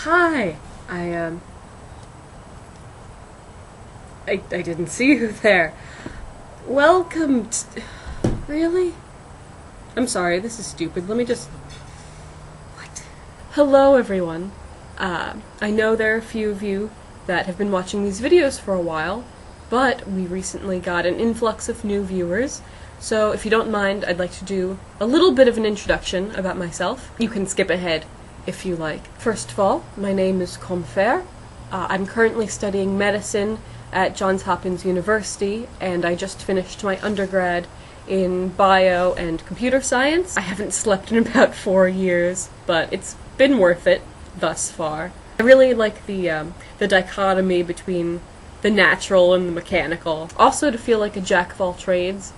Hi! I didn't see you there. Welcome to... Really? I'm sorry, this is stupid. Let me just... What? Hello, everyone. I know there are a few of you that have been watching these videos for a while, but we recently got an influx of new viewers, so if you don't mind, I'd like to do a little bit of an introduction about myself. You can skip ahead if you like. First of all, my name is Comfer. I'm currently studying medicine at Johns Hopkins University, and I just finished my undergrad in bio and computer science. I haven't slept in about 4 years, but it's been worth it thus far. I really like the dichotomy between the natural and the mechanical. Also to feel like a jack of all trades,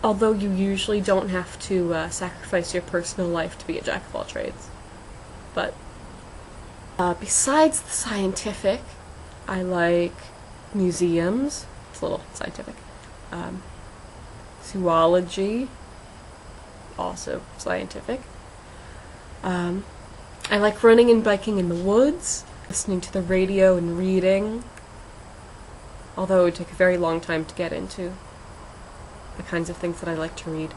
although you usually don't have to sacrifice your personal life to be a jack of all trades. But besides the scientific, I like museums. It's a little scientific. Zoology, also scientific. I like running and biking in the woods, listening to the radio and reading, although it would take a very long time to get into the kinds of things that I like to read.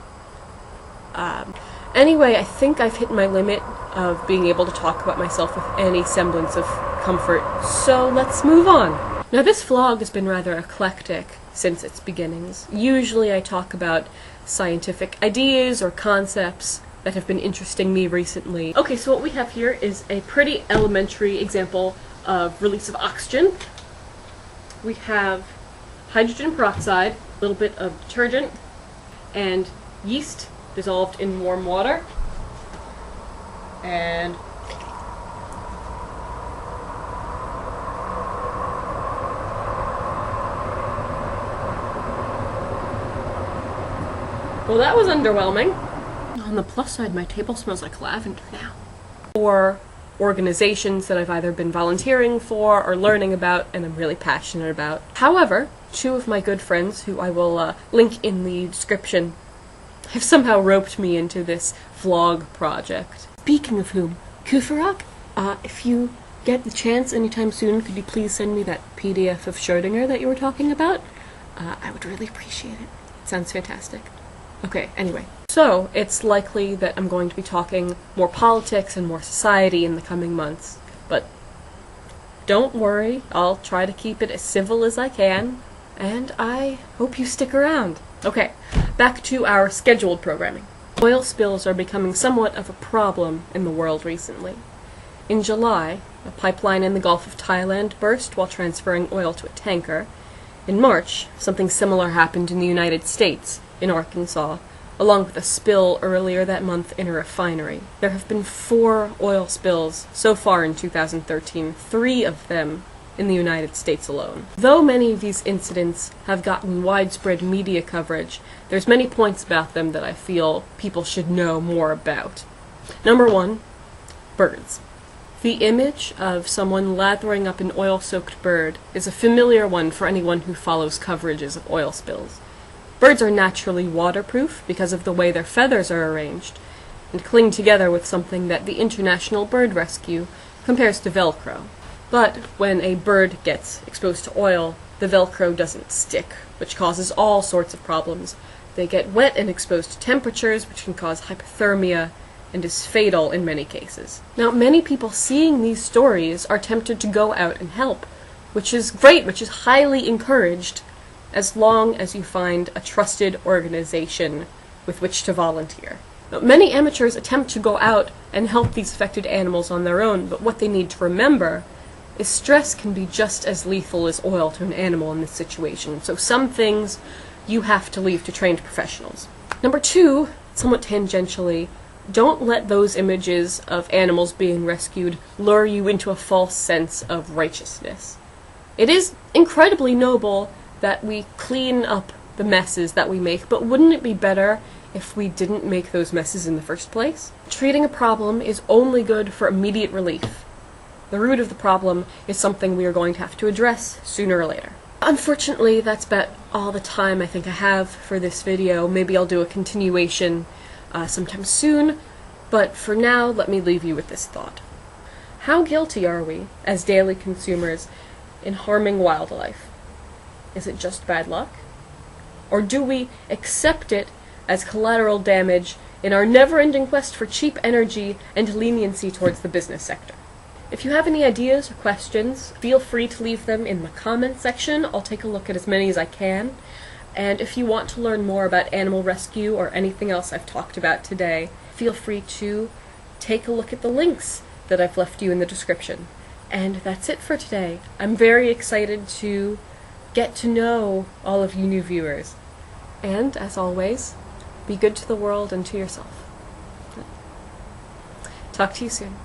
Anyway, I think I've hit my limit of being able to talk about myself with any semblance of comfort, so let's move on. Now, this vlog has been rather eclectic since its beginnings. Usually I talk about scientific ideas or concepts that have been interesting me recently. Okay, so what we have here is a pretty elementary example of release of oxygen. We have hydrogen peroxide, a little bit of detergent, and yeast dissolved in warm water. And well, that was underwhelming. On the plus side, my table smells like lavender now. Or organizations that I've either been volunteering for or learning about and I'm really passionate about. However, two of my good friends, who I will link in the description, have somehow roped me into this vlog project. Speaking of whom, Kufarak, if you get the chance anytime soon, could you please send me that PDF of Schrödinger that you were talking about? I would really appreciate it. It sounds fantastic. Okay, anyway. So, it's likely that I'm going to be talking more politics and more society in the coming months. But don't worry, I'll try to keep it as civil as I can, and I hope you stick around. Okay, back to our scheduled programming. Oil spills are becoming somewhat of a problem in the world recently. In July, a pipeline in the Gulf of Thailand burst while transferring oil to a tanker. In March, something similar happened in the United States, in Arkansas, along with a spill earlier that month in a refinery. There have been 4 oil spills so far in 2013, 3 of them in the United States alone. Though many of these incidents have gotten widespread media coverage, there's many points about them that I feel people should know more about. Number 1, birds. The image of someone lathering up an oil-soaked bird is a familiar one for anyone who follows coverages of oil spills. Birds are naturally waterproof because of the way their feathers are arranged, and cling together with something that the International Bird Rescue compares to Velcro. But when a bird gets exposed to oil, the Velcro doesn't stick, which causes all sorts of problems. They get wet and exposed to temperatures, which can cause hypothermia, and is fatal in many cases. Now, many people seeing these stories are tempted to go out and help, which is great, which is highly encouraged, as long as you find a trusted organization with which to volunteer. Now, many amateurs attempt to go out and help these affected animals on their own, but what they need to remember is stress can be just as lethal as oil to an animal in this situation, so some things you have to leave to trained professionals. Number 2, somewhat tangentially, don't let those images of animals being rescued lure you into a false sense of righteousness. It is incredibly noble that we clean up the messes that we make, but wouldn't it be better if we didn't make those messes in the first place? Treating a problem is only good for immediate relief. The root of the problem is something we are going to have to address sooner or later. Unfortunately, that's about all the time I think I have for this video. Maybe I'll do a continuation sometime soon, but for now, let me leave you with this thought. How guilty are we, as daily consumers, in harming wildlife? Is it just bad luck? Or do we accept it as collateral damage in our never-ending quest for cheap energy and leniency towards the business sector? If you have any ideas or questions, feel free to leave them in the comments section. I'll take a look at as many as I can. And if you want to learn more about animal rescue or anything else I've talked about today, feel free to take a look at the links that I've left you in the description. And that's it for today. I'm very excited to get to know all of you new viewers. And, as always, be good to the world and to yourself. Talk to you soon.